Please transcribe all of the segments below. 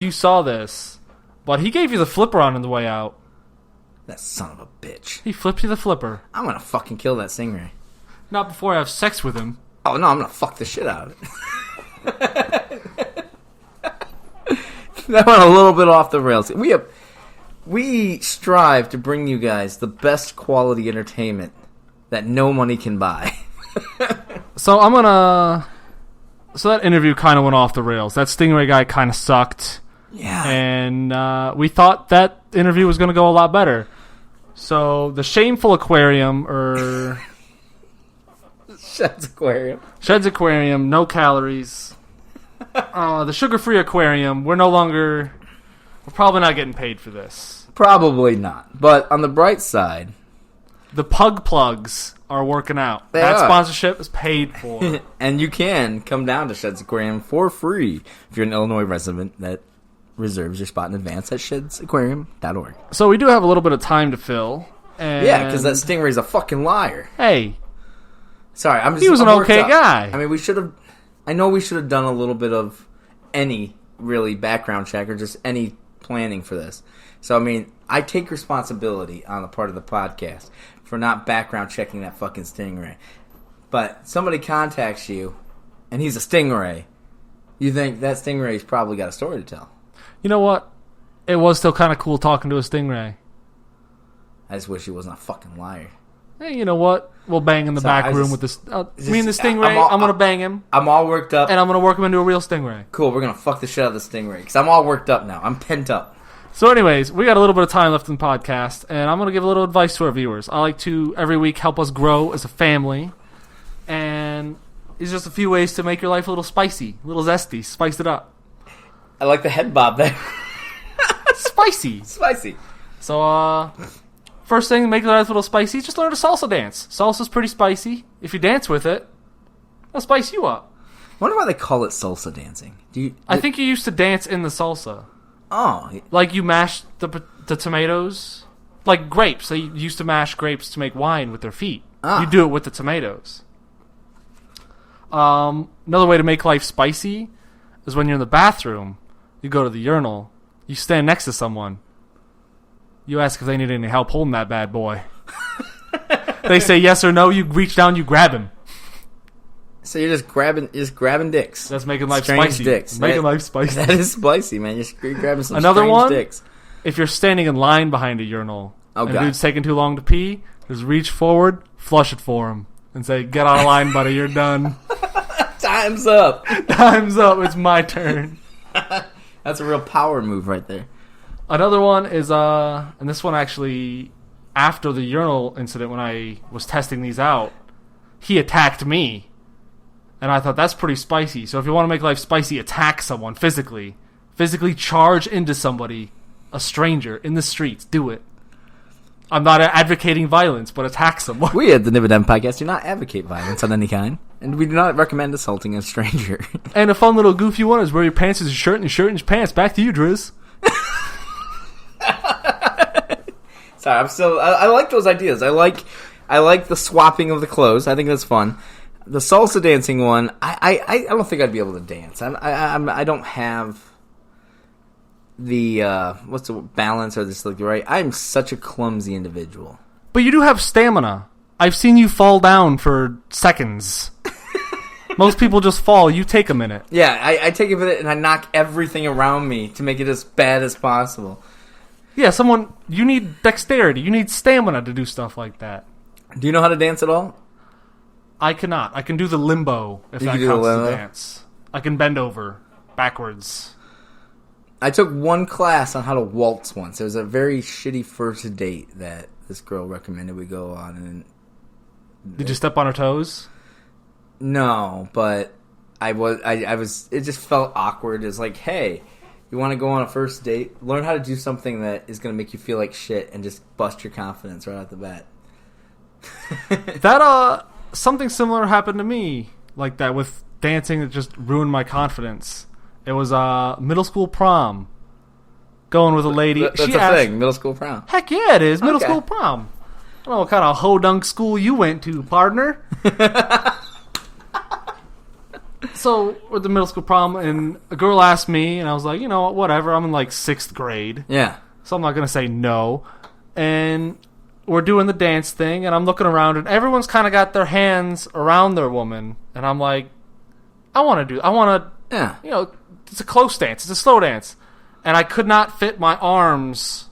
you saw this, but he gave you the flipper on the way out. That son of a bitch. He flipped you the flipper. I'm gonna fucking kill that stingray. Not before I have sex with him. Oh no, I'm gonna fuck the shit out of it. That went a little bit off the rails. We strive to bring you guys the best quality entertainment that no money can buy. So that interview kind of went off the rails. That stingray guy kind of sucked. Yeah. And we thought that interview was going to go a lot better. So the Shameful Aquarium, or Shed's Aquarium, no calories. The Sugar-Free Aquarium, we're probably not getting paid for this. Probably not. But on the bright side, the Pug Plugs are working out. They that are. Sponsorship is paid for. And you can come down to Shed's Aquarium for free if you're an Illinois resident that reserves your spot in advance at shedsaquarium.org. So we do have a little bit of time to fill. And yeah, because that stingray's a fucking liar. Hey. Sorry, He was an okay guy. I mean, I know we should have done a little bit of any really background check or just any planning for this. So, I mean, I take responsibility on the part of the podcast for not background checking that fucking stingray. But somebody contacts you, and he's a stingray. You think that stingray's probably got a story to tell. You know what? It was still kind of cool talking to a stingray. I just wish he wasn't a fucking liar. Hey, you know what? We'll bang in the back room with this. Me and the stingray, I'm going to bang him. I'm all worked up. And I'm going to work him into a real stingray. Cool, we're going to fuck the shit out of the stingray. Because I'm all worked up now. I'm pent up. So anyways, we got a little bit of time left in the podcast. And I'm going to give a little advice to our viewers. I like to, every week, help us grow as a family. And it's just a few ways to make your life a little spicy, a little zesty. Spice it up. I like the head bob there. Spicy. Spicy. So, first thing to make your life a little spicy, just learn to salsa dance. Salsa's pretty spicy. If you dance with it, it'll spice you up. I wonder why they call it salsa dancing. I think you used to dance in the salsa. Oh. Like you mashed the tomatoes. Like grapes. They used to mash grapes to make wine with their feet. Ah. You do it with the tomatoes. Another way to make life spicy is when you're in the bathroom, you go to the urinal, you stand next to someone. You ask if they need any help holding that bad boy. They say yes or no. You reach down, you grab him. So you're just grabbing dicks. That's making life strange spicy. Dicks. Making life spicy. That is spicy, man. You're grabbing some Another strange one, dicks. If you're standing in line behind a urinal and God. dude's taking too long to pee, just reach forward, flush it for him, and say, "Get out of line, buddy. You're done. Time's up. Time's up. It's my turn." That's a real power move right there. Another one is, and this one actually, after the urinal incident when I was testing these out, he attacked me. And I thought, that's pretty spicy. So if you want to make life spicy, attack someone physically. Physically charge into somebody, a stranger, in the streets. Do it. I'm not advocating violence, but attack someone. We at the Niv-en Ni-ven podcast do not advocate violence of any kind. And we do not recommend assaulting a stranger. And a fun little goofy one is wear your pants as your shirt and your shirt as your pants. Back to you, Driz. Sorry, I like those ideas. I like the swapping of the clothes. I think that's fun. The salsa dancing one, I don't think I'd be able to dance. I don't have the what's the balance or this like right. I'm such a clumsy individual. But you do have stamina. I've seen you fall down for seconds. Most people just fall. You take a minute. Yeah, I take a minute and I knock everything around me to make it as bad as possible. Yeah, you need dexterity. You need stamina to do stuff like that. Do you know how to dance at all? I cannot. I can do the limbo, if that counts as a dance. I can bend over, backwards. I took one class on how to waltz once. It was a very shitty first date that this girl recommended we go on. And Did you step on her toes? No, but I was. It just felt awkward. It's like, hey, you want to go on a first date? Learn how to do something that is going to make you feel like shit and just bust your confidence right off the bat. That something similar happened to me like that with dancing that just ruined my confidence. It was middle school prom. Going with a lady. That's a thing, middle school prom. Heck yeah, it is. Middle school prom. I don't know what kind of ho-dunk school you went to, partner. So, with the middle school prom, and a girl asked me, and I was like, you know what, whatever. I'm in like 6th grade. Yeah. So I'm not going to say no. And we're doing the dance thing, and I'm looking around, and everyone's kind of got their hands around their woman. And I'm like, Yeah. It's a close dance. It's a slow dance. And I could not fit my arms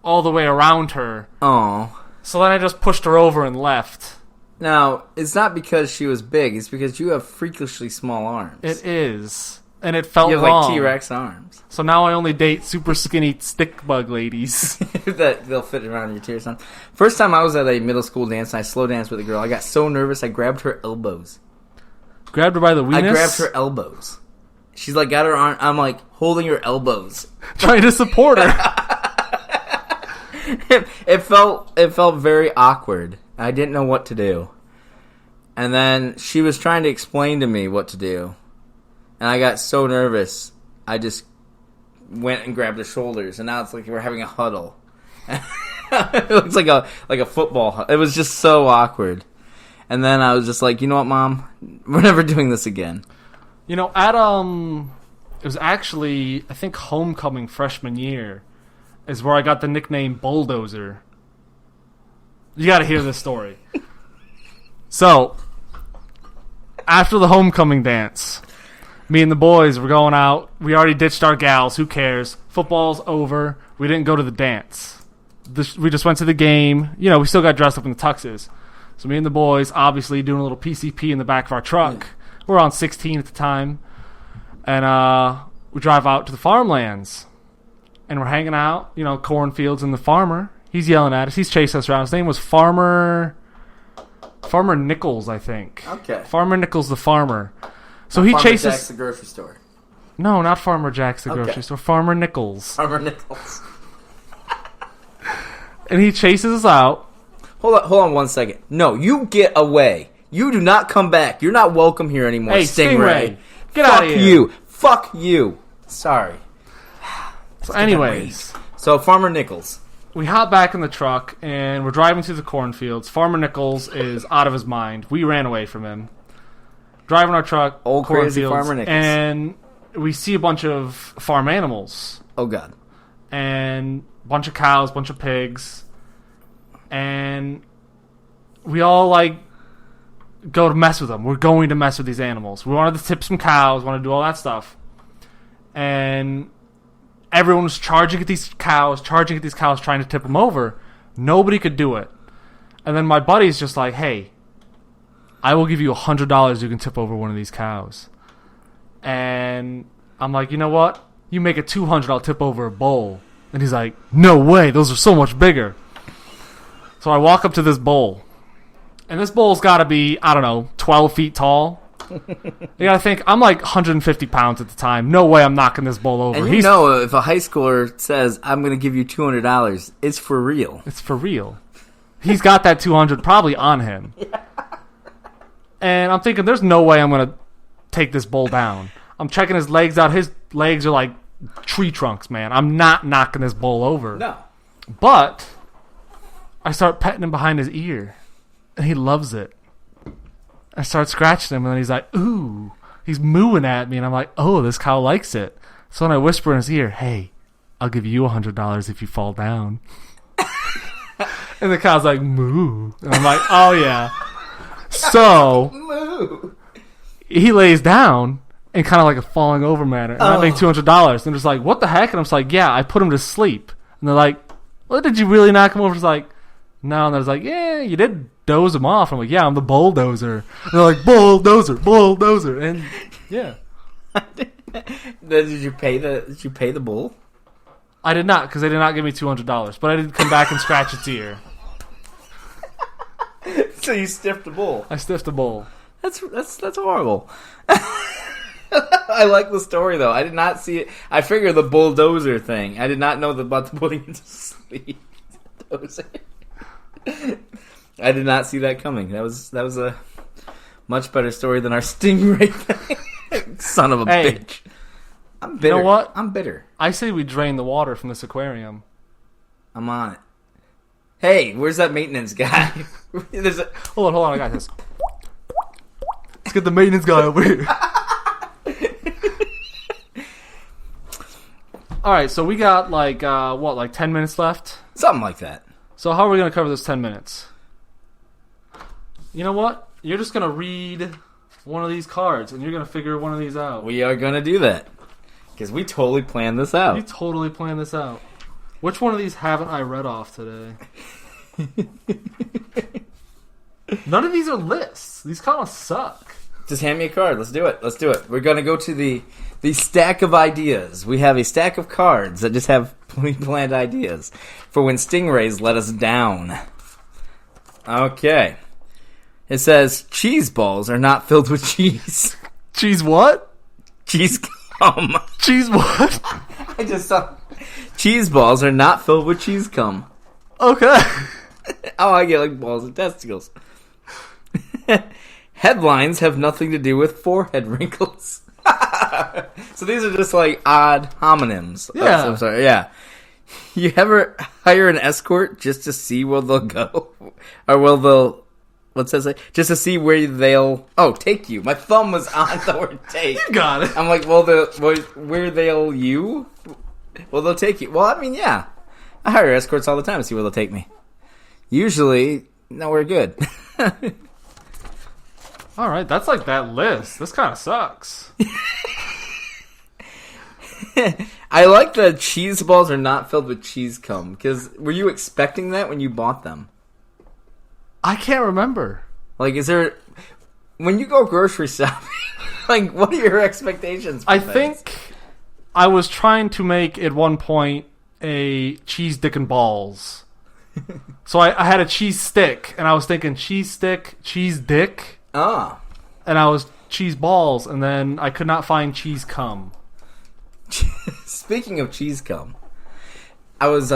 all the way around her. Oh. So then I just pushed her over and left. Now, it's not because she was big. It's because you have freakishly small arms. It is. And it felt You have wrong. like T-Rex arms. So now I only date super skinny stick bug ladies. That they'll fit around your tears on. First time I was at a middle school dance and I slow danced with a girl, I got so nervous I grabbed her elbows. Grabbed her by the weenus? I grabbed her elbows. She's like got her arm. I'm like holding her elbows, trying to support her. It felt very awkward. I didn't know what to do. And then she was trying to explain to me what to do. And I got so nervous, I just went and grabbed her shoulders. And now it's like we're having a huddle. It looks like a football huddle. It was just so awkward. And then I was just like, you know what, Mom? We're never doing this again. It was actually, I think, homecoming freshman year is where I got the nickname Bulldozer. You got to hear this story. So, after the homecoming dance, me and the boys were going out. We already ditched our gals. Who cares? Football's over. We didn't go to the dance. We just went to the game. We still got dressed up in the tuxes. So me and the boys, obviously, doing a little PCP in the back of our truck. We're on 16 at the time. And we drive out to the farmlands. And we're hanging out, cornfields, and the farmer, he's yelling at us. He's chasing us around. His name was Farmer Nichols, I think. Okay. Farmer Nichols the farmer. So he chases... Farmer Jack's the grocery store. No, not Farmer Jack's the grocery store. Farmer Nichols. Farmer Nichols. And he chases us out. Hold on 1 second. No, you get away. You do not come back. You're not welcome here anymore, Hey, Stingray. Get out of here. Fuck you. Fuck you. Sorry. So anyways. So Farmer Nichols. We hop back in the truck, and we're driving through the cornfields. Farmer Nichols is out of his mind. We ran away from him. Driving our truck, old crazy Farmer Nichols. And we see a bunch of farm animals. Oh, God. And a bunch of cows, a bunch of pigs. And we all, go to mess with them. We're going to mess with these animals. We wanted to tip some cows, wanted to do all that stuff. And everyone was charging at these cows, trying to tip them over. Nobody could do it. And then my buddy's just like, hey, I will give you $100 you can tip over one of these cows. And I'm like, you know what? You make it $200, I'll tip over a bull. And he's like, no way, those are so much bigger. So I walk up to this bull. And this bull's got to be, 12 feet tall. You got to think, I'm like 150 pounds at the time. No way I'm knocking this bull over. And if a high schooler says, I'm going to give you $200, it's for real. It's for real. He's got that 200 probably on him. Yeah. And I'm thinking, there's no way I'm going to take this bull down. I'm checking his legs out. His legs are like tree trunks, man. I'm not knocking this bull over. No. But I start petting him behind his ear. And he loves it. I start scratching him, and then he's like, ooh. He's mooing at me, and I'm like, oh, this cow likes it. So then I whisper in his ear, hey, I'll give you $100 if you fall down. And the cow's like, moo. And I'm like, oh, yeah. So moo. He lays down in kind of like a falling over manner. And I make $200. And they're just like, what the heck? And I'm just like, yeah, I put him to sleep. And they're like, well, did you really knock him over? It's like, no. And they're like, yeah, you did doze him off. I'm like, yeah, I'm the bulldozer. And they're like, bulldozer. And yeah. Did you pay the bull? I did not, because they did not give me $200. But I did come back and scratch its ear. So you stiffed the bull. I stiffed the bull. That's horrible. I like the story though. I did not see it. I figured the bulldozer thing. I did not know about the putting it to sleep. I did not see that coming. That was a much better story than our stingray thing. Son of a bitch. I'm bitter. You know what? I'm bitter. I say we drain the water from this aquarium. I'm on it. Hey, where's that maintenance guy? Hold on, I got this. Let's get the maintenance guy over here. All right, so we got like 10 minutes left? Something like that. So how are we going to cover this 10 minutes? You know what? You're just going to read one of these cards, and you're going to figure one of these out. We are going to do that. Because we totally planned this out. You totally planned this out. Which one of these haven't I read off today? None of these are lists. These kind of suck. Just hand me a card. Let's do it. We're going to go to the stack of ideas. We have a stack of cards that just have planned ideas for when stingrays let us down. Okay. It says, cheese balls are not filled with cheese. Cheese what? Cheese cum. Cheese what? I just saw... Cheese balls are not filled with cheese cum. Okay. Oh, I get like balls and testicles. Headlines have nothing to do with forehead wrinkles. So these are just like odd homonyms. Yeah. I'm sorry. Yeah. You ever hire an escort just to see where they'll go? Or will they'll... What's that say? Just to see where they'll... Oh, take you. My thumb was on the word take. You got it. I'm like, where they'll you? Well, they'll take you. Well, I mean, yeah. I hire escorts all the time to see where they'll take me. Usually, nowhere good. All right, that's like that list. This kind of sucks. I like the cheese balls are not filled with cheese cum. Because were you expecting that when you bought them? I can't remember. Like, is there... When you go grocery shopping, like, what are your expectations for I things? think I was trying to make, at one point, a cheese dick and balls. So I had a cheese stick, and I was thinking cheese stick, cheese dick. Ah. And I was cheese balls, and then I could not find cheese cum. Speaking of cheese cum, I was,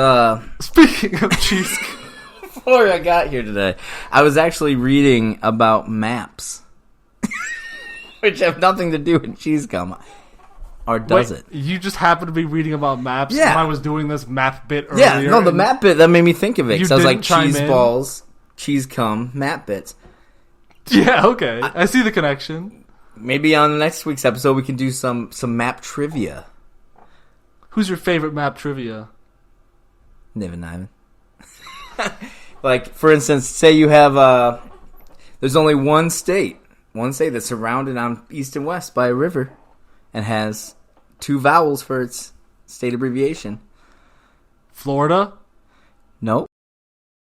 Speaking of cheese cum. Before I got here today, I was actually reading about maps. Which have nothing to do with cheese cum. Or does it? You just happened to be reading about maps, Yeah. and I was doing this map bit earlier. Yeah, no, the map bit, that made me think of it. You Because I was like, didn't chime cheese in? balls, cheese cum, map bits. Yeah, okay. I see the connection. Maybe on next week's episode we can do some map trivia. Who's your favorite map trivia? Niv-en Ni-ven. Like, for instance, say you have, there's only one state that's surrounded on east and west by a river and has 2 vowels for its state abbreviation. Florida? Nope.